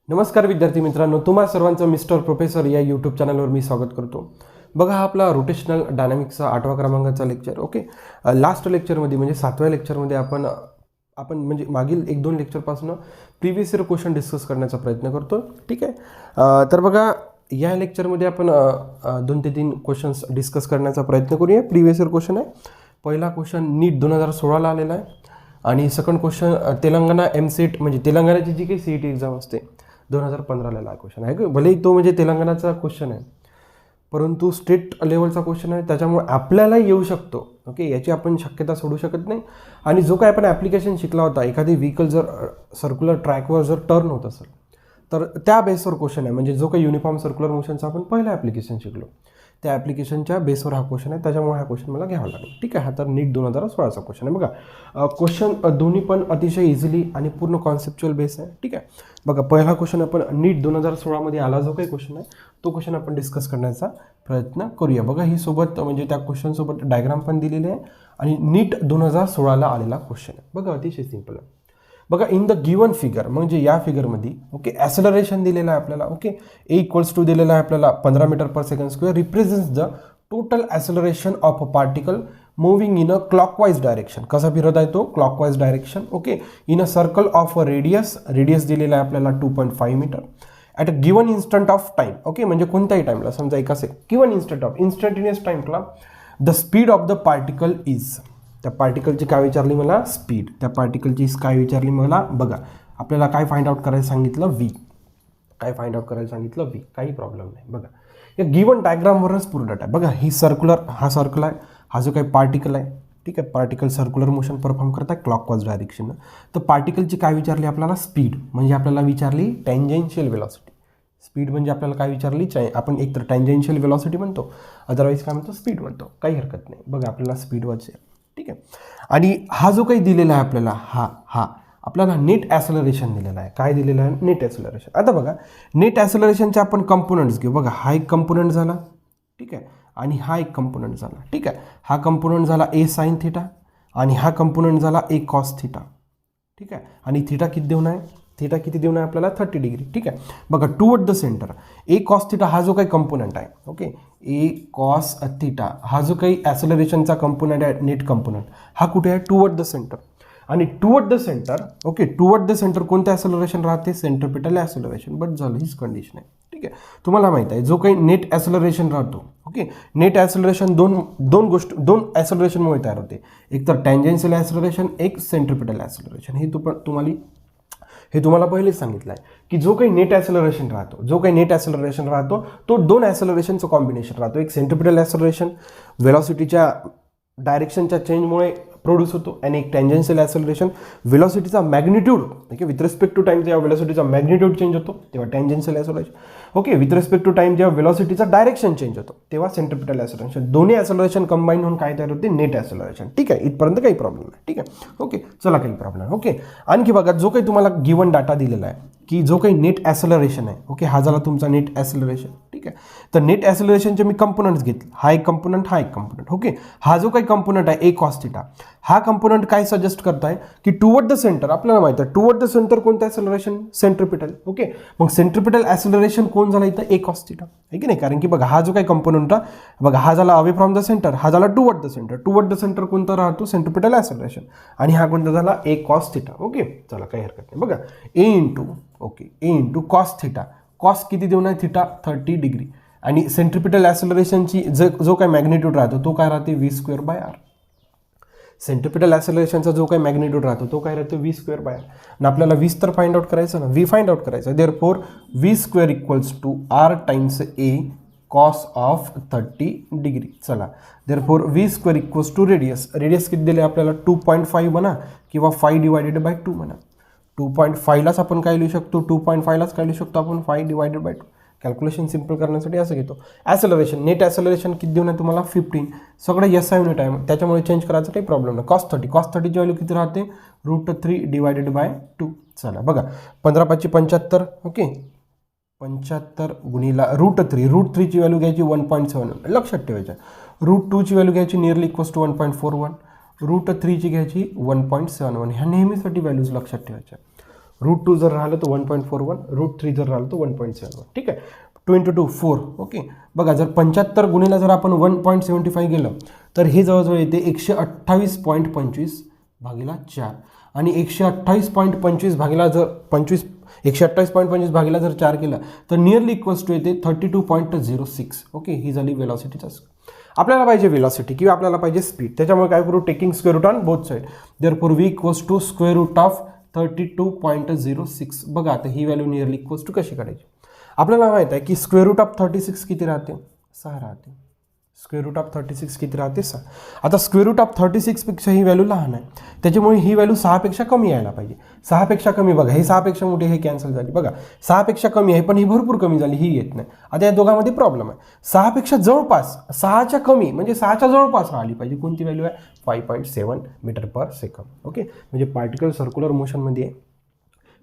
नमस्कार विद्यार्थी मित्रांनो, तुम्हा सर्वांचं मिस्टर प्रोफेसर या यूट्यूब चॅनलवर मी स्वागत करतो. बघा, हा आपला रोटेशनल डायनामिक्सचा 8व्या क्रमांकाचा लेक्चर. ओके, लास्ट लेक्चरमध्ये म्हणजे 7व्या लेक्चरमध्ये आपण म्हणजे मागील 1-2 लेक्चरपासून प्रिव्हियस इयर क्वेश्चन डिस्कस करण्याचा प्रयत्न करतो. ठीक आहे, तर बघा या लेक्चरमध्ये आपण 2 ते 3 क्वेश्चन्स डिस्कस करण्याचा प्रयत्न करूया. प्रिव्हियस इयर क्वेश्चन आहे. पहिला क्वेश्चन नीट 2016ला आलेला आहे आणि सेकंड क्वेश्चन तेलंगणा MCET म्हणजे तेलंगणाची जी काही CET एक्झाम असते 2015ला क्वेश्चन आहे. भलेही तो म्हणजे तेलंगणाचा क्वेश्चन आहे, परंतु स्टेट लेवलचा क्वेश्चन आहे, त्याच्यामुळे आपल्याला येऊ शकतो. ओके, याची आपण शक्यता सोडू शकत नाही. आणि जो काय आपण ॲप्लिकेशन शिकला होता, एखादी व्हेकल जर सर्क्युलर ट्रॅकवर जर टर्न होत असेल तर त्या बेसवर क्वेश्चन आहे. म्हणजे जो काही युनिफॉर्म सर्क्युलर मोशनचा आपण पहिलं ॲप्लिकेशन शिकलो त्या ॲप्लिकेशनच्या बेसवर हा क्वेश्चन आहे, त्याच्यामुळे हा क्वेश्चन मला घ्यावा लागेल. ठीक आहे, हा तर नीट 2016चा क्वेश्चन आहे. बघा, क्वेश्चन दोन्ही पण अतिशय इझिली आणि पूर्ण कॉन्सेप्च्युअल बेस आहे. ठीक आहे, बघा पहिला क्वेश्चन आपण नीट 2016मध्ये आला जो काही क्वेश्चन आहे तो क्वेश्चन आपण डिस्कस करण्याचा प्रयत्न करूया. बघा, ही सोबत म्हणजे त्या क्वेश्चनसोबत डायग्राम पण दिलेली आहे आणि नीट 2016ला आलेला क्वेश्चन आहे. बघा, अतिशय सिंपल आहे. बघा, इन द गिवन फिगर म्हणजे या फिगरमध्ये ओके ॲक्सेलरेशन दिलेलं आहे आपल्याला. ओके, A दिलेला आहे आपल्याला 15 metre per second square represents the total acceleration of a particle moving in a clockwise direction. कसा फिरत आहे तो? Clockwise direction. Okay, in a circle of a radius दिलेला आहे आपल्याला 2.5 metre at a given instant of time. Okay, म्हणजे कोणत्याही टाईमला, समजा एका गिवन इन्स्टंटेनियस टाईमला the speed of the particle is. त्या पार्टिकलची काय विचारली मला? स्पीड. त्या पार्टिकलची काय विचारली मला? बघा, आपल्याला काय फाइंड आउट करायला सांगितलं? व्ही. काय फाइंड आउट करायला सांगितलं? व्ही. काही प्रॉब्लेम नाही. बघा, या गिवन डायग्रामवरच पूर्ण डाटा. बघा, ही हा सर्कल आहे, हा जो काही पार्टिकल आहे. ठीक आहे, पार्टिकल सर्क्युलर मोशन परफॉर्म करत आहे क्लॉकवाईज डायरेक्शन. तर पार्टिकलची काय विचारली आपल्याला? स्पीड. म्हणजे आपल्याला विचारली टँजेन्शियल वेलॉसिटी. स्पीड म्हणजे आपल्याला काय विचारली? आपण एकतर टँजेन्शियल वेलॉसिटी म्हणतो, अदरवाईज काय म्हणतो? स्पीड म्हणतो. काही हरकत नाही. बघा, आपल्याला स्पीड वाचेल. ठीक आहे, आणि हा जो काही दिलेला आहे आपल्याला हा आपल्याला नेट ॲक्सेलरेशन दिलेला आहे. काय दिलेलं आहे? Net acceleration. आता बघा, नेट ॲक्सेलरेशनचे आपण कंपोनंट्स घेऊ. बघा, हा एक कंपोनंट झाला. ठीक आहे, आणि हा एक कंपोनंट झाला. ठीक आहे, हा कंपोनंट झाला A sin θ आणि हा कंपोनंट झाला A cos θ. ठीक आहे, आणि थिटा किती देऊन आहे? थिटा किती देऊन आहे आपल्याला? 30 डिग्री. ठीक आहे, बघा, toward the centre A cos θ हा जो काही कंपोनंट आहे. ओके, A cos θ हा जो काही ॲक्सेलरेशनचा कंपोनंट आहे, नेट कंपोनंट, हा कुठे आहे? Toward the centre. आणि toward the centre, okay, toward the centre कोणतं ॲक्सेलरेशन राहते? Centripetal acceleration. बट झालं, हीच कंडिशन आहे. ठीक आहे, तुम्हाला माहिती आहे जो काही नेट ॲक्सेलरेशन राहतो. ओके, नेट ॲक्सेलरेशन दोन ॲक्सेलरेशनमुळे तयार होते. एक तर टँजेन्शियल ॲक्सेलरेशन, एक सेंट्रिपिटल ॲक्सेलरेशन. हे तुम्हाला पहिलेच सांगितलं आहे की जो काही नेट ॲक्सेलरेशन राहतो तो 2 ॲक्सेलरेशनचं कॉम्बिनेशन राहतो. एक सेंट्रिपिटल ॲक्सेलरेशन वेलॉसिटीच्या डायरेक्शनच्या चेंजमुळे प्रोड्यूस होतो आणि एक टँजेन्शियल ॲक्सेलरेशन वेलॉसिटीचा magnitude. Okay, with respect to time जेव्हा वेलॉसिटीचा मॅग्निट्यूड चेंज होतो तेव्हा tangential acceleration. Okay, with respect to time जेव्हा वेलॉसिटीचा डायरेक्शन चेंज होतो तेव्हा सेंट्रिपिटल ॲक्सेलरेशन. दोन्ही ॲक्सेलरेशन कंबाईन होऊन काय तयार होते? Net acceleration. ठीक आहे, इथपर्यंत काही प्रॉब्लेम नाही. ठीक आहे, ओके, चला, काही प्रॉब्लेम. ओके, आणखी बघा, जो काही तुम्हाला गिवन डाटा दिलेला आहे की जो काही नेट ॲक्सेलरेशन आहे. ओके, हा झाला तुमचा नेट ॲक्सेलरेशन. ठीक आहे, तर नेट ॲक्सेलरेशनचे मी कंपोनंट्स घेतले. हा एक कंपोनंट. ओके, हा जो काही कंपोनंट आहे A cos θ, हा कंपोनंट काय सजेस्ट करताय की टुवर्ड द सेंटर. आपल्याला माहिती आहे टुवर्ड द सेंटर कोणतं ॲक्सेलरेशन? सेंट्रिपिटल. ओके, मग सेंट्रिपिटल ॲक्सेलरेशन कोण झाला इथं? A cos θ आहे की नाही? कारण की बघा, हा जो काही कंपोनंट बघा, हा झाला अवे फ्रॉम द सेंटर, हा झाला toward the centre. Toward the centre कोणतं राहतो? Centripetal acceleration. आणि हा कोणता झाला? A cos θ. ओके, चला, काही हरकत नाही. बघा, A इंटू cos θ. कॉस किती देऊन आहे? Theta 30 degree. आणि सेंट्रिपिटल ॲक्सेलरेशनची जो काही मॅग्निट्यूड राहतो तो काय राहते? V²/r. सेंट्रिपिटल ॲक्सेलरेशनचा जो काही मॅग्निट्यूड राहतो तो काय राहतो? V²/r. आणि आपल्याला V तर फाइंड आउट करायचं ना, V फाइंड आउट करायचं. Therefore V² = R times A cos of 30 degree. चला, देअरफॉर V² रेडियस किती दिले आपल्याला? 2.5 म्हणा किंवा 5/2 म्हणा. 2.5लाच आपण काय लिहू शकतो? 2.5लाच काय लिहू शकतो आपण? 5/2. कॅल्क्युलेशन सिम्पल करण्यासाठी असं घेतो. ॲक्सेलरेशन, नेट ॲक्सेलरेशन किती देऊन आहे तुम्हाला? 15. सगळं SI युनिट आहे, त्याच्यामुळे चेंज करायचं काही प्रॉब्लेम नाही. cos 30ची व्हॅल्यू किती राहते? √3/2. चला, बघा, 15×5 = 75. ओके, 75 गुणिला √3ची व्हॅल्यू घ्यायची 1.7. लक्षात ठेवायचं. √2ची व्हॅल्यू घ्यायची नियरली = 1.41. √3ची घ्यायची 1.71. ह्या नेहमीसाठी व्हॅल्यूज लक्षात ठेवायच्या. √2 जर राहिलं तर 1.41, √3 जर राहिलं तर 1.71. ठीक आहे. 2 × 2 4. ओके. बघा जर 75 गुणिला जर आपण 1.75 गेलं तर हे जवळजवळ येते 128.25 भागिला 4 आणि 128.25 भागिला जर 128.25 भागिला जर 4 केला तर नियरली इक्वल्स टू येते 32.06. ओके. ही झाली वेलॉसिटीचा. आपल्याला पाहिजे वेलॉसिटी किंवा आपल्याला पाहिजे स्पीड. त्याच्यामुळे काय करू, taking square root on both side. Therefore v equals to square root of 32.06. बघा आता ही व्हॅल्यू नियरली इक्वल्स टू कशी काढायची. आपल्याला माहित आहे की स्क्वेअर रूट ऑफ 36 किती राहते, 6 राहते. स्क्वेअर रूट ऑफ 36 किती राहते, 6. आता स्क्वेअर रूट ऑफ 36 पेक्षा ही व्हॅल्यू लहान आहे, त्याच्यामुळे ही व्हॅल्यू 6 पेक्षा कमी यायला पाहिजे. 6 पेक्षा कमी, बघा हे 6 पेक्षा मोठे, हे कॅन्सल झाली. बघा 6 पेक्षा कमी आहे पण ही भरपूर कमी झाली, ही येत नाही. आता या दोघांमध्ये प्रॉब्लेम आहे. 6 पेक्षा जवळपास, 6च्या कमी म्हणजे 6च्या जवळपास आली पाहिजे. कोणती व्हॅल्यू आहे, 5.7 मीटर पर सेकंड. ओके. म्हणजे पार्टिकल सर्क्युलर मोशनमध्ये आहे,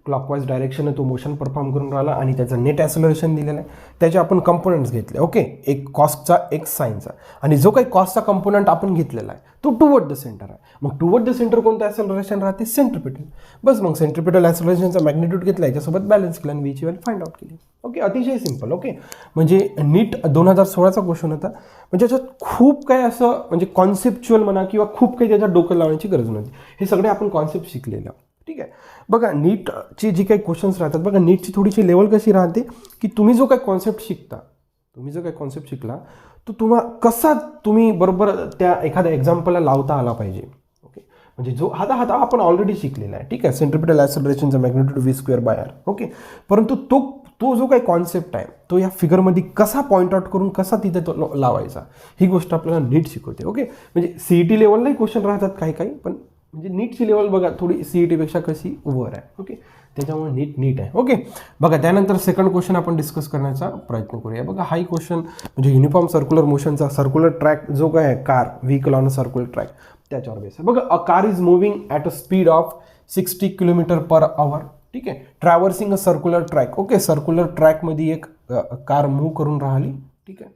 क्लॉकवाईज डायरेक्शन तो मोशन परफॉर्म करून राहिला आणि त्याचं नेट ॲक्सेलरेशन दिलेलं आहे. त्याचे आपण कंपोनंट्स घेतले. ओके. एक कॉस्टचा एक साईनचा, आणि जो काही कॉस्टचा कंपोनंट आपण घेतलेला आहे तो टुवर्ड द सेंटर आहे. मग टुवर्ड द सेंटर कोणतं ॲक्सेलरेशन राहते, सेंट्रिपिटल. बस मग सेंट्रिपिटल ॲक्सेलरेशनचा मॅग्निट्यूड घेतला, याच्यासोबत बॅलन्स केला आणि व्हीची व्हॅल्यू फाइंड आउट केली. ओके. अतिशय सिंपल. ओके. म्हणजे नीट 2016चा क्वेश्चन होता. म्हणजे त्याच्यात खूप काही असं म्हणजे कॉन्सेप्च्युअल म्हणा किंवा खूप काही त्याच्यात डोकं लावण्याची गरज नव्हती. हे सगळे आपण कॉन्सेप्ट शिकलेलं. ठीक आहे. बघा नीटची जी काही क्वेश्चन्स राहतात, बघा नीटची थोडीशी लेवल कशी राहते की तुम्ही जो काही कॉन्सेप्ट शिकला तो कसा तुम्ही बरोबर त्या एखाद्या एक्झाम्पलला लावता आला पाहिजे. ओके. म्हणजे जो हाता आपण ऑलरेडी शिकलेला आहे. ठीक आहे. सेंट्रिपिटल ॲक्सेलरेशनचा मॅग्निट्यूड v²/r. ओके. परंतु तो जो काही कॉन्सेप्ट आहे तो या फिगरमध्ये कसा पॉईंट आउट करून कसा तिथे तो लावायचा, ही गोष्ट आपल्याला नीट शिकवते. ओके. म्हणजे CET लेवललाही क्वेश्चन राहतात काही पण, म्हणजे नीटची लेवल बघा थोडी CET-पेक्षा कशी वर आहे. ओके. त्याच्यामुळे नीट आहे. ओके. बघा त्यानंतर सेकंड क्वेश्चन आपण डिस्कस करण्याचा प्रयत्न करूया. बघा हाही क्वेश्चन म्हणजे युनिफॉर्म सर्क्युलर मोशनचा सर्क्युलर ट्रॅक जो काय आहे, car vehicle on a circular track, त्याच्यावर बेस आहे. बघा a car is moving at a speed of 60 km/h. ठीक आहे. ट्रॅव्हर्सिंग अ सर्क्युलर ट्रॅक. ओके. सर्क्युलर ट्रॅकमध्ये एक कार मूव्ह करून राहिली. ठीक आहे.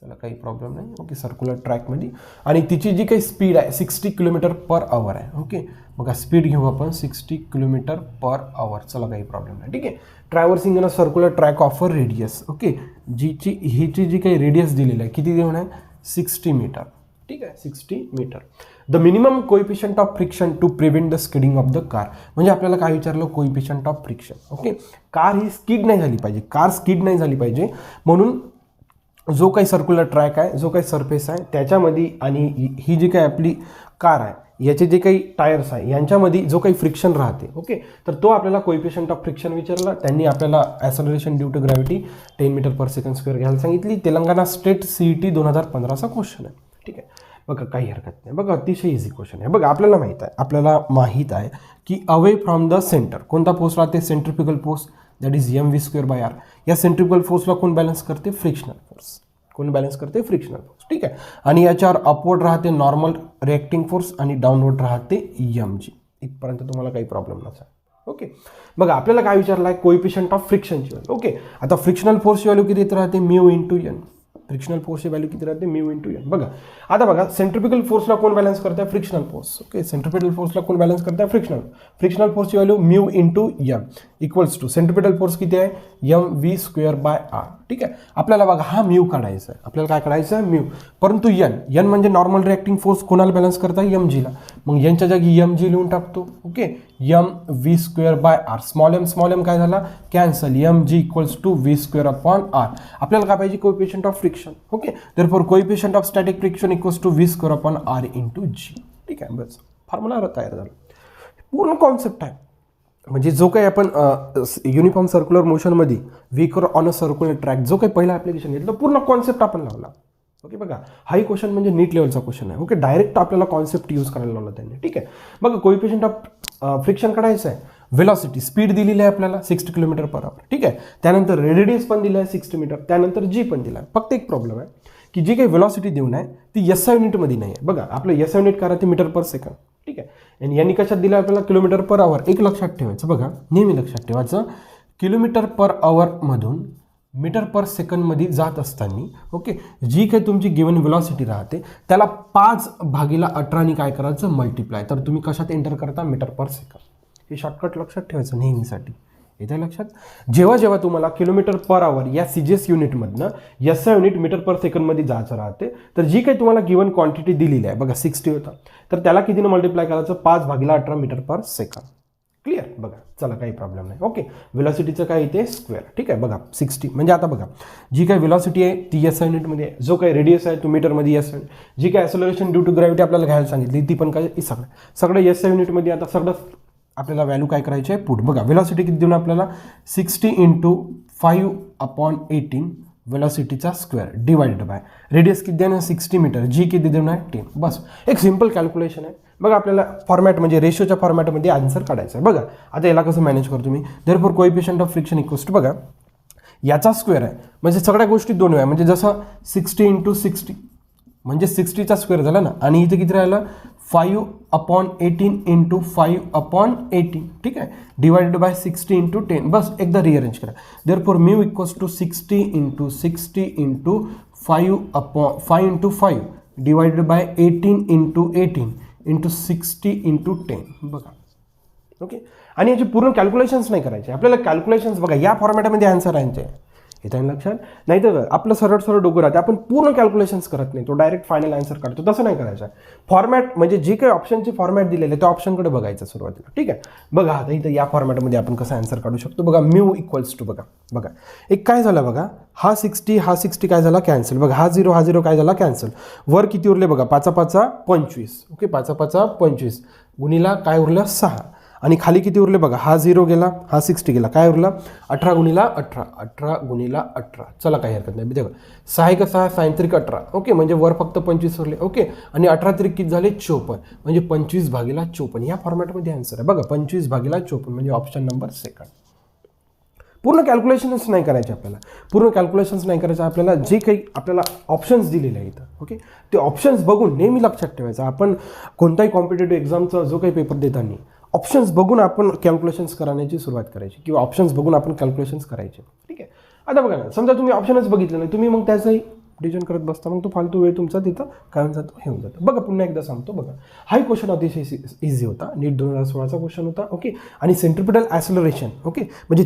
चला काही प्रॉब्लेम नाही. ओके. सर्क्युलर ट्रॅकमध्ये आणि तिची जी काही स्पीड आहे 60 km/h आहे. ओके. बघा स्पीड घेऊ आपण 60 km/h. चला काही प्रॉब्लेम नाही. ठीक आहे. Traversing in a circular track of a radius. Okay. हिची जी काही रेडियस दिलेली आहे किती देऊन आहे, 60 मीटर. ठीक आहे. 60 metre. The minimum coefficient of friction to prevent the skidding of the car. म्हणजे आपल्याला काय विचारलं, coefficient of friction. Okay. Car ही स्किड नाही झाली पाहिजे, म्हणून जो काही सर्क्युलर ट्रॅक आहे, जो काही सरफेस आहे त्याच्यामध्ये आणि ही जी काही आपली कार आहे याचे जे काही टायर्स आहे यांच्यामध्ये जो काही फ्रिक्शन राहते. ओके. तर तो आपल्याला कोइफिशियंट ऑफ फ्रिक्शन विचारला. त्यांनी आपल्याला ॲक्सेलरेशन ड्यू टू ग्रॅव्हिटी 10 मीटर/सेकंड² घ्यायला सांगितली. तेलंगणा स्टेट CET 2015चा क्वेश्चन आहे. ठीक आहे. बघा काही हरकत नाही. बघा अतिशय इझी क्वेश्चन आहे. बघा आपल्याला माहीत आहे की अवे फ्रॉम द सेंटर कोणता फोर्स राहते, centrifugal force, that is mv²/r. या सेंट्रिफ्युगल फोर्सला कोण बॅलन्स करते, फ्रिक्शनल फोर्स. ठीक आहे. आणि याच्यावर अपवर्ड राहते नॉर्मल रिॲक्टिंग फोर्स आणि डाऊनवर्ड राहते mg. इथपर्यंत तुम्हाला काही प्रॉब्लेम नसा. ओके. बघा आपल्याला काय विचारलं आहे, कोइफिशियंट ऑफ फ्रिक्शनची व्हॅल्यू. ओके. आता फ्रिक्शनल फोर्सची व्हॅल्यू किती येत राहते, μ×n. फ्रिक्शनल फोर्सची व्हॅल्यू किती राहते, μ×n. बघा आता बघा सेंट्रिफ्युगल फोर्सला कोण बॅलन्स करताय, फ्रिक्शनल फोर्स. ओके. सेंट्रिपिटल फोर्सला कोण बॅलन्स करताय, फ्रिक्शनल फोर्सची value μ×m equals to centripetal force किती आहे, mv²/r. ठीक आहे. आपल्याला बघा हा म्यू काढायचा आहे. आपल्याला काय काढायचं आहे, म्यू. परंतु n म्हणजे नॉर्मल रिॲक्टिंग फोर्स कोणाला बॅलन्स करताय, mgला. मग यांच्या जागी mg लिहून टाकतो. ओके. mv²/r. स्मॉल m काय झाला, cancel. mg equals to v²/r. आपल्याला काय पाहिजे, coefficient of friction. Okay. Therefore coefficient of static friction equals to v²/r × g. ठीक आहे. बस फॉर्म्युला तयार झाला. पूर्ण कॉन्सेप्ट आहे. म्हणजे जो काही आपण युनिफॉर्म सर्क्युलर मोशनमध्ये vehicle on a circular track जो काही पहिला ॲप्लिकेशन घेतलं, पूर्ण कॉन्सेप्ट आपण लावला. ओके. बघा हाही क्वेश्चन म्हणजे नीट लेवलचा क्वेश्चन आहे. ओके. डायरेक्ट आपल्याला कॉन्सेप्ट यूज करायला लावला त्यांनी. ठीक आहे. बघा कोइफिशियंट ऑफ फ्रिक्शन काढायचं आहे. वेलॉसिटी स्पीड दिलेली आहे आपल्याला 60 km/h. ठीक आहे. त्यानंतर रेडियस पण दिलं आहे 60 मीटर. त्यानंतर जी पण दिला आहे. फक्त एक प्रॉब्लेम आहे की जी काही वेलॉसिटी देऊन आहे ती SI युनिटमध्ये नाही आहे. बघा आपलं SI युनिट काय राहते, मीटर/सेकंड. ठीक आहे. आणि यांनी कशात दिलं आपल्याला, km/h. एक लक्षात ठेवायचं, बघा नेहमी लक्षात ठेवायचं, km/h मधून मीटर/सेकंडमध्ये जात असताना ओके जी काही तुमची गिवन वेलॉसिटी राहते त्याला 5/18 काय करायचं, मल्टिप्लाय. तर तुम्ही कशात एंटर करता, मीटर/सेकंड. हे शॉर्टकट लक्षात ठेवायचं नेहमीसाठी. येतं लक्षात. जेव्हा जेव्हा तुम्हाला किलोमीटर पर आवर या CGS युनिटमधनं SI युनिट मीटर पर सेकंडमध्ये जायचं राहते, तर जी काही तुम्हाला गिवन क्वांटिटी दिलेली आहे बघा 60 होता, तर त्याला कितीनं मल्टिप्लाय करायचं 5/18 मीटर पर सेकंड. क्लिअर. बघा चला काही प्रॉब्लेम नाही. ओके. व्हेलॉसिटीचं काय इथे स्क्वेअर. ठीक आहे. बघा 60 म्हणजे आता बघा जी काही व्हेलॉसिटी आहे ती SI युनिटमध्ये आहे, जो काही रेडियस आहे तो मीटरमध्ये SI युनिट, जी काही ॲक्सेलरेशन ड्यू टू ग्रॅव्हिटी आपल्याला घ्यायला सांगितली ती पण काय सगळं SI युनिटमध्ये. आता सगळं आपल्याला व्हॅल्यू काय करायची आहे पुट. बघा व्हेलॉसिटी किती देऊन आपल्याला 60 × 5/18 व्हेलॉसिटीचा स्क्वेअर डिवाइडेड बाय रेडियस किती देणार 60 मीटर, जी किती देणार 10. बस एक सिंपल कॅल्क्युलेशन आहे. बघा आपल्याला फॉर्मॅट म्हणजे रेशोच्या फॉर्मॅटमध्ये आन्सर काढायचं आहे. बघा आता याला कसं मॅनेज करतो मी. Therefore coefficient of friction equals to बघा याचा स्क्वेअर आहे म्हणजे सगळ्या गोष्टी दोन वेळा म्हणजे जसं 60 × 60 म्हणजे 60चा स्क्वेअर झाला ना, आणि इथे किती राहिलं 5/18 × 5/18. ठीक आहे. Divided by 60 × 10. बस एकदा रिअरेंज करा. Therefore mu equals to 60 × 60 × 5 × 5 divided by 18 × 18 × 60 × 10. बघा. ओके. आणि याची पूर्ण कॅल्क्युलेशन्स नाही करायचे आपल्याला. कॅल्क्युलेशन्स बघा या फॉर्मॅटमध्ये आन्सर आणायचे. येतं लक्षात. नाही तर आपलं सरळ सरळ डोकं राहते, आपण पूर्ण कॅल्क्युलेशन्स करत नाही, तो डायरेक्ट फायनल आन्सर काढतो. तसं नाही करायचं. फॉर्मॅट म्हणजे जे काही ऑप्शनचे फॉर्मॅट दिलेले त्या ऑप्शनकडे बघायचं सुरुवातीला. ठीक आहे. बघा आता इथं या फॉर्मॅटमध्ये आपण कसं आन्सर काढू शकतो. बघा म्यू इक्वल्स टू बघा एक काय झालं बघा हा 60 काय झाला कॅन्सल. बघा हा 0 काय झाला कॅन्सल. वर किती उरले बघा 5×5 = 25. ओके. 5×5 = 25 गुणीला काय उरलं 6 आणि खाली किती उरले बघा हा 0 गेला हा 60 गेला काय उरला 18 × 18 18 × 18. चला काही हरकत नाही. बघा 6 × 6 = 18. ओके. म्हणजे वर फक्त 25 उरले. ओके. आणि 18 किती झाले 54 म्हणजे 25/54 या फॉर्मॅटमध्ये आन्सर आहे. बघा 25/54 म्हणजे ऑप्शन नंबर सेकंड. पूर्ण कॅल्क्युलेशन्स नाही करायचे आपल्याला. पूर्ण कॅल्क्युलेशन्स नाही करायचं आपल्याला. जे काही आपल्याला ऑप्शन्स दिलेले आहेत ओके ते ऑप्शन्स बघून नेहमी लक्षात ठेवायचं. आपण कोणताही कॉम्पिटेटिव्ह एक्झामचा जो काही पेपर देताना ऑप्शन्स बघून आपण कॅल्क्युलेशन्स करण्याची सुरुवात करायची किंवा ऑप्शन्स बघून आपण कॅल्क्युलेशन्स करायचे. ठीक आहे. आता बघा ना समजा तुम्ही ऑप्शनच बघितलं नाही तुम्ही मग त्याचंही डिव्हिजन करत बसता, मग तो फालतू वेळ तुमचा तिथं काय होऊन जातो हे होऊन जातं. बघा पुन्हा एकदा सांगतो. बघा हाही क्वेश्चन अतिशय इझी होता. नीट 2016चा क्वेश्चन होता. ओके. आणि सेंट्रिपिटल ॲक्सेलरेशन ओके म्हणजे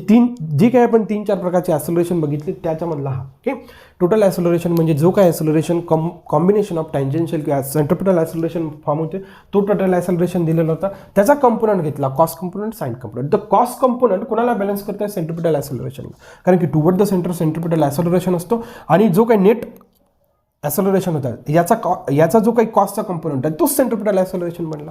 जे काही आपण 3-4 प्रकारचे ॲक्सेलरेशन बघितले त्याच्यामधला हा. ओके. टोटल ॲक्सेलरेशन म्हणजे जो काय ॲक्सेलरेशन कॉम्बिनेशन ऑफ टँजेन्शियल किंवा सेंट्रिपिटल ॲक्सेलरेशन फॉर्म होते तो टोटल ॲक्सेलरेशन दिलेला होता. त्याचा कंपोनंट घेतला cos component sine component. The cos component कोणाला बॅलन्स करतात सेंट्रिपिटल ॲक्सेलरेशन, कारण की toward the centre centripetal acceleration असतो आणि जो काही नेट ॲक्सेलरेशन होता याचा जो काही कॉस्टचा कंपोनंट आहे तोच सेंट्रिपिटल ॲक्सेलरेशन बनला.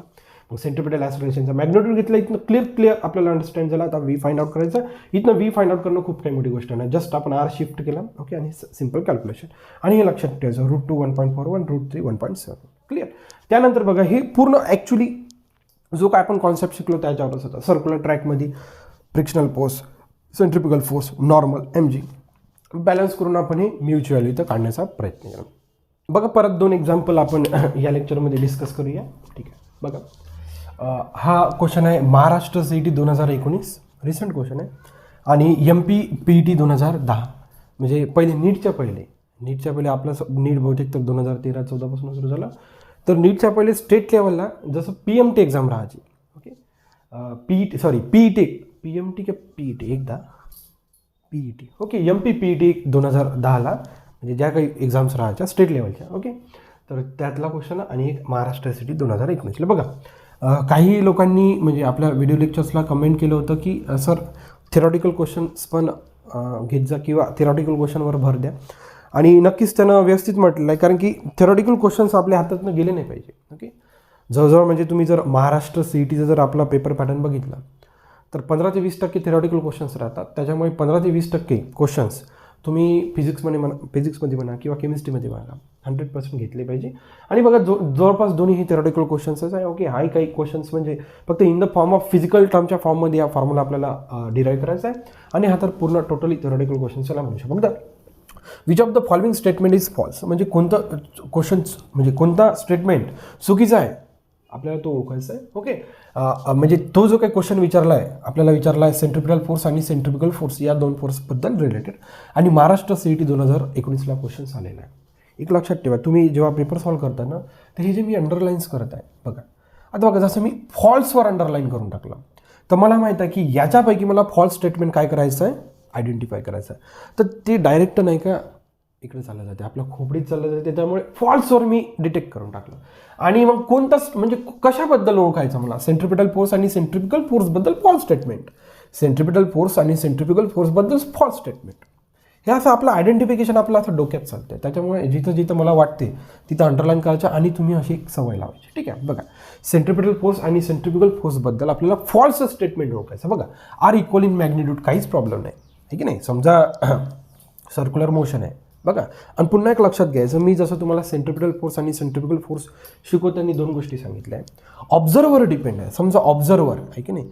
मग सेंट्रिपिटल ॲक्सेलरेशनचा मॅग्निट्यूड घेतला. इथनं क्लिअर आपल्याला अंडरस्टँड झाला. आता V फाइंड आउट करायचं. इथनं V फाइंड आउट करणं खूप काही मोठी गोष्ट नाही. जस्ट आपण R शिफ्ट केला ओके आणि सिंपल कॅल्क्युलेशन आणि हे लक्षात ठेवायचं √2 1.41 √3 1.7. क्लिअर. त्यानंतर बघा हे पूर्ण ॲक्च्युली जो काय आपण कॉन्सेप्ट शिकलो त्याच्यावरच होता. सर्क्युलर ट्रॅकमध्ये frictional force centripetal force normal mg balance करून आपण हे म्यूची व्हॅल्यू इथं काढण्याचा प्रयत्न केला. बघा परत 2 एक्झाम्पल आपण या लेक्चरमध्ये डिस्कस करूया. ठीक आहे. बघा हा क्वेश्चन आहे महाराष्ट्र CET 2019 रिसेंट क्वेश्चन आहे आणि MP PET 2010 म्हणजे पहिले नीटच्या पहिले आपलं नीट बहुतेक तर 2013-14 पासून सुरू झालं. तर नीटच्या पहिले स्टेट लेवलला जसं PMT एक्झाम राहायची. ओके. PMT का PET एकदा PET ओके MP PET 2010ला म्हणजे ज्या काही एक्झाम्स राहायच्या स्टेट लेवलच्या. ओके. तर त्यातला क्वेश्चन आणि एक महाराष्ट्र CET 2019ला. बघा काही लोकांनी म्हणजे आपल्या व्हिडिओ लेक्चर्सला कमेंट केलं होतं की सर थेरॉटिकल क्वेश्चन्स पण घेत जा किंवा थेरॉटिकल क्वेश्चनवर भर द्या आणि नक्कीच त्यानं व्यवस्थित म्हटलेलं आहे कारण की थेरॉटिकल क्वेश्चन्स आपल्या हातातून गेले नाही पाहिजे. ओके. जवळजवळ म्हणजे तुम्ही जर महाराष्ट्र CETचा जर आपला पेपर पॅटर्न बघितला तर 15 ते 20% थेरॉटिकल क्वेश्चन्स राहतात. त्याच्यामुळे 15 ते 20% क्वेश्चन्स तुम्ही फिजिक्समध्ये म्हणा किंवा केमिस्ट्रीमध्ये म्हणा 100% घेतले पाहिजे. आणि बघा जवळपास दोन्ही हे थेरॉटिकल क्वेश्चन्सच आहे. ओके. हाही काही क्वेश्चन्स म्हणजे फक्त in the form of physical टर्मच्या फॉर्ममध्ये या फॉर्म्युला आपल्याला डिराईव्ह करायचा आहे आणि हा तर पूर्ण टोटली थेरॉटिकल क्वेश्चन्सला म्हणू शकतो. फक्त which of the following statement is false म्हणजे कोणतं क्वेश्चन्स म्हणजे कोणता स्टेटमेंट चुकीचा आहे आपल्याला तो ओळखायचा आहे. ओके. म्हणजे तो जो काही क्वेश्चन विचारला आहे आपल्याला विचारला आहे सेंट्रिपिटल फोर्स आणि सेंट्रिपिकल फोर्स या 2 फोर्सबद्दल रिलेटेड आणि महाराष्ट्र CET 2019ला क्वेश्चन्स आलेला आहे. एक लक्षात ठेवा तुम्ही जेव्हा पेपर सॉल्व करताना तर हे जे मी अंडरलाईन्स करत आहे बघा आता बघा जसं मी फॉल्सवर अंडरलाईन करून टाकलं तर मला माहीत आहे की याच्यापैकी मला फॉल्स स्टेटमेंट काय करायचं आहे, आयडेंटिफाय करायचं आहे. तर ते डायरेक्ट नाही का इकडे चाललं जाते, आपल्या खोपडीत चाललं जाते, त्यामुळे फॉल्सवर मी डिटेक्ट करून टाकलं. आणि मग कोणताच म्हणजे कशाबद्दल ओळखायचं मला, सेंट्रिपिटल फोर्स आणि सेंट्रिफ्युगल फोर्सबद्दल फॉल्स स्टेटमेंट, सेंट्रिपिटल फोर्स आणि सेंट्रिफ्युगल फोर्सबद्दल फॉल्स स्टेटमेंट. हे असं आपलं आयडेंटिफिकेशन आपलं असं डोक्यात चालतं. त्याच्यामुळे जिथं जिथं मला वाटते तिथं अंडरलाईन करायचं आणि तुम्ही अशी सवय लावायची. ठीक आहे, बघा सेंट्रिपिटल फोर्स आणि सेंट्रिफ्युगल फोर्सबद्दल आपल्याला फॉल्स स्टेटमेंट ओळखायचं. बघा आर इक्वल इन मॅग्निट्यूड, काहीच प्रॉब्लेम नाही, आहे की नाही. समजा सर्क्युलर मोशन आहे बघा. आणि पुन्हा एक लक्षात घ्यायचं, मी जसं तुम्हाला सेंट्रिपिटल फोर्स आणि सेंट्रिफ्युगल फोर्स शिकवताना 2 गोष्टी सांगितल्या आहे. ऑब्झर्वर डिपेंड आहे. समजा ऑब्झर्वर आहे की नाही,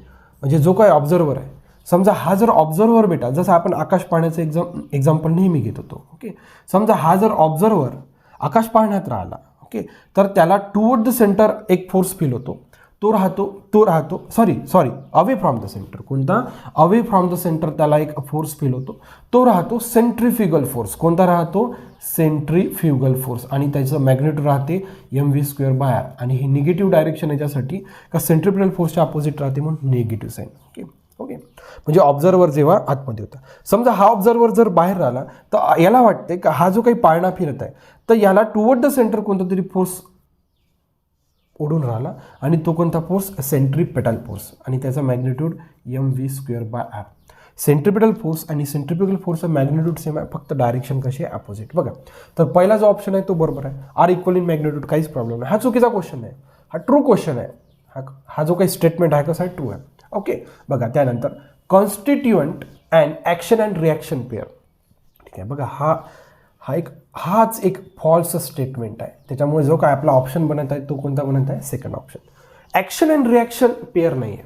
म्हणजे जो काय ऑब्झर्वर आहे, समजा हा जर ऑब्झर्वर बेटा, जसं आपण आकाश पाहण्याचं एक्झाम्पल नेहमी घेत होतो. ओके, समजा हा जर ऑब्झर्वर आकाश पाहण्यात राहिला, ओके, तर त्याला टुवर्ड द सेंटर एक फोर्स फील होतो, तो राहतो sorry away from the centre. कोणता, अवे फ्रॉम द सेंटर त्याला एक फोर्स फील होतो, तो राहतो सेंट्रिफ्युगल फोर्स. कोणता राहतो, सेंट्रिफ्युगल फोर्स. आणि त्याचं मॅग्निट्यूड राहते mv²/r. आणि ही निगेटिव्ह डायरेक्शन याच्यासाठी का सेंट्रिपिटल फोर्सच्या अपोजिट राहते म्हणून निगेटिव्ह साईन. ओके ओके, म्हणजे ऑब्झर्वर जेव्हा आतमध्ये होता, समजा हा ऑब्झर्वर जर बाहेर राहिला तर याला वाटते का हा जो काही पाळणा फिरत आहे तर याला टुवर्ड द सेंटर कोणता तरी फोर्स ओढून राहिला, आणि तो कोणता फोर्स, सेंट्रिपेटल फोर्स. आणि त्याचा मॅग्निट्यूड mv²/r. सेंट्रिपिटल फोर्स आणि सेंट्रिफ्युगल फोर्सचा मॅग्निट्यूड सेम आहे, फक्त डायरेक्शन कशी आहे, अपोजिट. बघा, तर पहिला जो ऑप्शन आहे तो बरोबर आहे, आर इक्वल इन मॅग्निट्यूड, काहीच प्रॉब्लेम नाही. हा चुकीचा क्वेश्चन आहे, हा ट्रू क्वेश्चन आहे. हा जो काही स्टेटमेंट आहे कसा आहे, ट्रू आहे. ओके, बघा त्यानंतर constituent and action and reaction pair. ठीक आहे, बघा हाच एक फॉल्स स्टेटमेंट आहे. त्याच्यामुळे जो काय आपला ऑप्शन बनत आहे तो कोणता बनत आहे, second option. Action and reaction pair नाही आहे,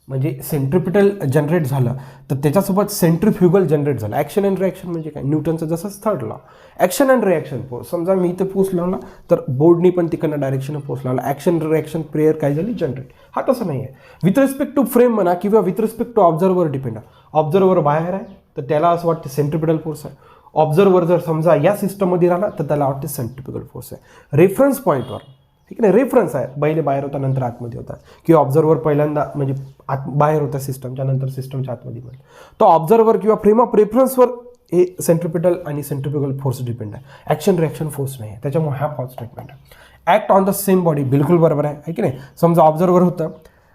म्हणजे सेंट्रिपिटल जनरेट झालं तर त्याच्यासोबत सेंट्रिफ्युगल जनरेट झालं. ॲक्शन अँड रिॲक्शन म्हणजे काय, न्यूटनचं जसंच third law. Action and reaction force, समजा मी इथं फोर्स लावला तर बोर्डनी पण तिकडनं डायरेक्शन फोर्स लावला, ॲक्शन रिॲक्शन पेअर काय झाली, जनरेट. हा तसं नाही आहे. विथ रिस्पेक्ट टू फ्रेम म्हणा किंवा with respect to observer depend आहे. ऑब्झर्वर बाहेर आहे तर त्याला असं वाटतं सेंट्रिपिटल फोर्स आहे. ऑब्झर्वर जर समजा या सिस्टममध्ये राहिला तर त्याला वाटते सेंट्रिफ्युगल फोर्स आहे. रेफरन्स पॉईंटवर, ठीक आहे, रेफरन्स आहे, पहिले बाहेर होता नंतर आतमध्ये होता, किंवा ऑब्झर्वर पहिल्यांदा म्हणजे बाहेर होता सिस्टमच्या, नंतर सिस्टमच्या आतमध्ये बनला, तो ऑब्झर्वर किंवा फ्रेम ऑफ रेफरन्सवर हे सेंट्रिपिटल आणि सेंट्रिफ्युगल फोर्स डिपेंड आहे. ॲक्शन रिॲक्शन फोर्स नाही आहे. त्याच्यामुळे हा फॉल्स स्टेटमेंट आहे. Act on the same body, बिलकुल बरोबर आहे की नाही. समजा ऑब्झर्वर होता,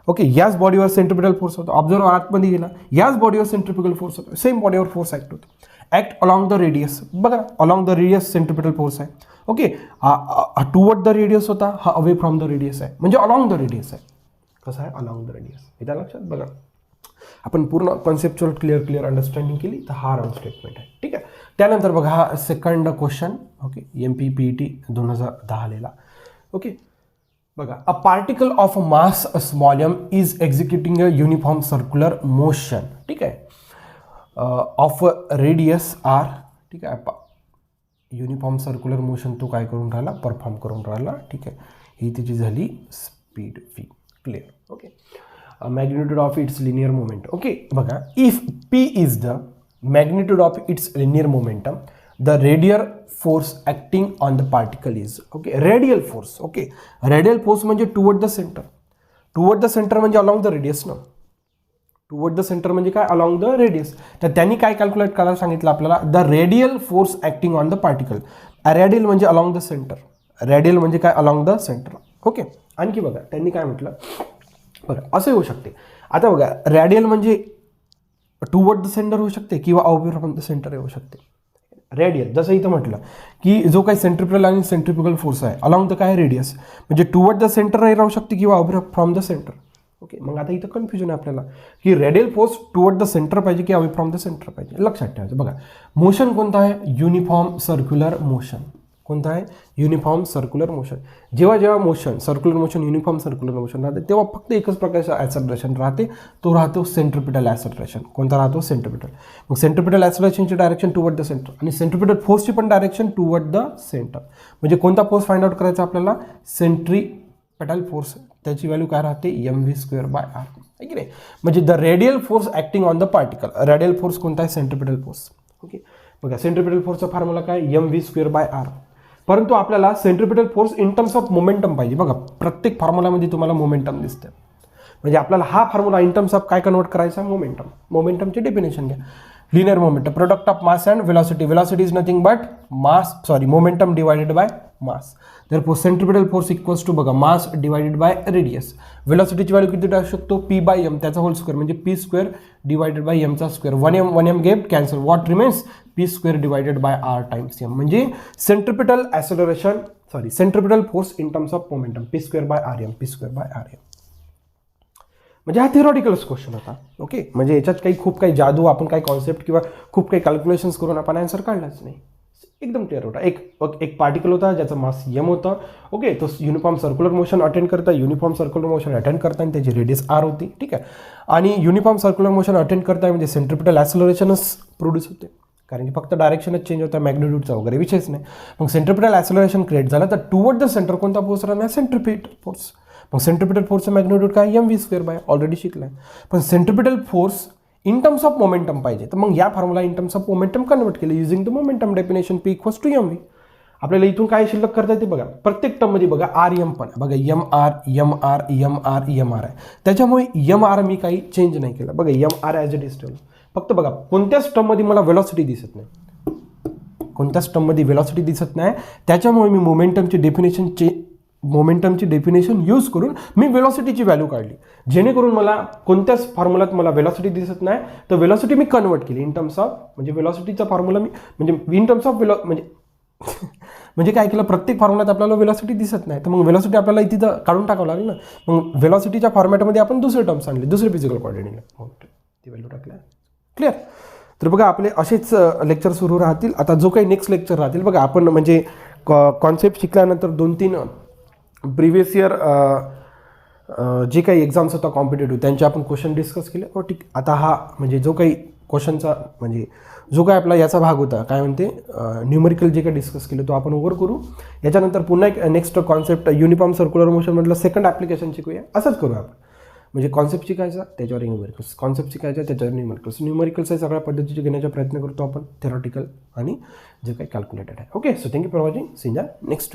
ओके, याच बॉडीवर सेंट्रिपिटल फोर्स होता, ऑब्झर्वर आतमध्ये गेला, याच बॉडीवर सेंट्रिफ्युगल फोर्स होता, सेम बॉडीवर फोर्स ॲक्ट होतो. ॲक्ट अलॉंग द रेडियस, बघा along the radius centripetal force आहे. ओके, टुवर्ड द रेडियस होता, हा अवे फ्रॉम द रेडियस आहे, म्हणजे अलॉंग द रेडियस आहे. कसं आहे, अलॉंग द रेडियस. येत्या लक्षात, बघा आपण पूर्ण कॉन्सेप्च्युअल क्लिअर अंडरस्टँडिंग केली तर हा रॉंग स्टेटमेंट आहे. ठीक आहे, त्यानंतर बघा हा सेकंड क्वेश्चन, ओके, MPPET 2010 आलेला. ओके, बघा, a particle of mass small m is executing a uniform circular motion. ठीक आहे, ऑफ रेडियस r. ठीक आहे, युनिफॉर्म सर्क्युलर मोशन तो काय करून राहिला, परफॉर्म करून राहिला. ठीक आहे, ही त्याची झाली speed v. Clear. Okay, magnitude of its linear moment. Okay, बघा, if p is the magnitude of its linear momentum, the radial force acting on the particle is. Okay, radial force. Okay, radial force म्हणजे toward the centre. Toward the centre म्हणजे along the radius ना. Toward the centre म्हणजे काय, along the radius. तर त्यांनी काय calculate करायला सांगितलं आपल्याला, the radial force acting on the particle. Radial म्हणजे अलॉंग द सेंटर, रेडियल म्हणजे काय, अलॉंग द सेंटर. ओके, आणखी बघा त्यांनी काय म्हटलं, बघा असं होऊ शकते. आता बघा, रेडियल म्हणजे टुवर्ड द सेंटर होऊ शकते किंवा अवे फ्रॉम द सेंटर होऊ शकते. रेडियल जसं इथं म्हटलं की जो काही सेंट्रिपिटल आणि सेंट्रिफ्युगल फोर्स आहे अलॉंग द काय रेडियस, म्हणजे टुवर्ड द सेंटर राहू शकते किंवा away from the centre. Okay, मग आता इथं कन्फ्युजन आहे आपल्याला की radial force toward the centre पाहिजे की अवे फ्रॉम द सेंटर पाहिजे. लक्षात ठेवायचं. बघा, मोशन कोणता आहे, युनिफॉर्म सर्क्युलर मोशन. कोणता आहे, युनिफॉर्म सर्क्युलर मोशन. जेव्हा जेव्हा motion circular motion, uniform circular motion राहते तेव्हा फक्त एकच प्रकारचं ॲक्सलरेशन राहते, तो राहतो सेंट्रिपिटल ॲक्सलरेशन. कोणता राहतो, सेंट्रिपिटल. मग सेंट्रिपिटल ॲक्सलरेशनची डायरेक्शन टुवर्ड द सेंटर आणि सेंट्रिपिटल फोर्सची पण डायरेक्शन टुवर्ड द सेंटर. म्हणजे कोणता फोर्स फाइंड आउट करायचा आपल्याला, सेंट्रिपिटल फोर्स. त्याची व्हॅल्यू काय राहते, mv²/r. आहे की नाही. म्हणजे the radial force acting on the particle. Radial force कोणता आहे, सेंट्रिपिटल फोर्स. ओके, बघा सेंट्रिपिटल फोर्सचा फॉर्म्युला काय, mv²/r. परंतु आपल्याला centripetal force in terms of momentum पाहिजे. बघा प्रत्येक फॉर्म्युलामध्ये तुम्हाला मोमेंटम दिसते. म्हणजे आपल्याला हा फॉर्म्युला इन टर्म्स ऑफ काय कन्वर्ट करायचा, मोमेंटमची डेफिनेशन घ्या. Linear momentum, product of mass and velocity. Velocity is nothing but momentum divided by mass. therefore centripetal force equals to बघा मास डिवायडेड बाय रेडियस. वेलॉसिटीची व्हॅल्यू किती टाकू शकतो, P by M त्याचा होल स्क्वेअर म्हणजे P square divided by एमचा square. 1m get cancel. What remains, P square divided by R times M. म्हणजे centripetal force in terms of momentum P square by R M, P square by R M. म्हणजे हा थिअरॉटिकलच question होता. Okay, म्हणजे याच्यात खूप काही जादू, आपण काही कॉन्सेप्ट किंवा खूप काही कॅल्क्युलेशन्स करून आपण आन्सर काढलाच नाही. एकदम क्लिअर होता. एक पार्टिकल होता ज्याचं मास एम होतं. ओके, तो युनिफॉर्म सर्क्युलर मोशन अटेंड करता, आणि त्याची रेडियस आर होती. ठीक आहे, आणि युनिफॉर्म सर्क्युलर मोशन अटेंड करताय म्हणजे सेंट्रिपिटल ॲक्सेलरेशनच प्रोड्यूस होते, कारण की फक्त डायरेक्शनच चेंज होता, मॅग्निट्यूडचा वगैरे विषयच नाही. मग सेंट्रिपिटल ॲक्सेलरेशन क्रिएट झालं तर टुवर्ड द सेंटर कोणता फोर्स राहणार, सेंट्रिपिटल फोर्स. मग सेंट्रिपिटल फोर्सचं मॅग्निट्यूड काय, M V square by, already शिकलाय. पण centripetal force in terms of momentum पाहिजे, तर मग या formula in terms of momentum convert केलं using the momentum definition, P equals to M V. आपल्याला इथून काय शिल्लक करता येते बघा, प्रत्येक टर्ममध्ये बघा आर एम पण बघा, एम आर आहे. त्याच्यामुळे एम आर मी काही चेंज नाही केलं. बघा M R as it is ठेवलं. फक्त बघा कोणत्याच टर्ममध्ये मला वेलॉसिटी दिसत नाही, त्याच्यामुळे मी मोमेंटमची डेफिनेशन यूज करून मी वेलॉसिटीची व्हॅल्यू काढली, जेणेकरून मला कोणत्याच फॉर्म्युलात मला वेलॉसिटी दिसत नाही, तर वेलॉसिटी मी कन्वर्ट केली इन टर्म्स ऑफ, म्हणजे वेलॉसिटीचा फॉर्म्युला मी म्हणजे इन टर्म्स ऑफ म्हणजे काय केलं, प्रत्येक फॉर्म्युलात आपल्याला वेलॉसिटी दिसत नाही, तर मग वेलॉसिटी आपल्याला तिथं काढून टाकावं लागेल ना. मग वेलॉसिटीच्या फॉर्मॅटमध्ये आपण दुसरे टर्म्स आणले, दुसरे फिजिकल कोऑर्डिनेट ती व्हॅल्यू टाकल्या. क्लिअर. तर बघा आपले असेच लेक्चर सुरू राहतील. आता जो काही नेक्स्ट लेक्चर राहतील बघा, आपण म्हणजे कॉन्सेप्ट शिकल्यानंतर 2-3 प्रिव्हियस इयर जे काही एक्झाम्स होता कॉम्पिटेटिव्ह त्यांचे आपण क्वेश्चन डिस्कस केले. हो ठीक. आता हा म्हणजे जो काही क्वेश्चनचा म्हणजे जो काही आपला याचा भाग होता, काय म्हणते न्यूमेरिकल जे काही डिस्कस केलं तो आपण ओव्हर करू. याच्यानंतर पुन्हा एक नेक्स्ट कॉन्सेप्ट युनिफॉर्म सर्क्युलर मोशनमधलं सेकंड ॲप्लिकेशन शिकूया. असंच करू आपण, म्हणजे कॉन्सेप्ट शिकायचा त्याच्यावर न्यूमेरिकल्स, कॉन्सेप्ट शिकायचा त्याच्यावर न्यूमेरिकल्स हे सगळ्या पद्धतीचे घेण्याचा प्रयत्न करतो आपण, थेरॉटिकल आणि जे काही कॅल्क्युलेटेड आहे. Okay, so thank you for watching. See ya next video.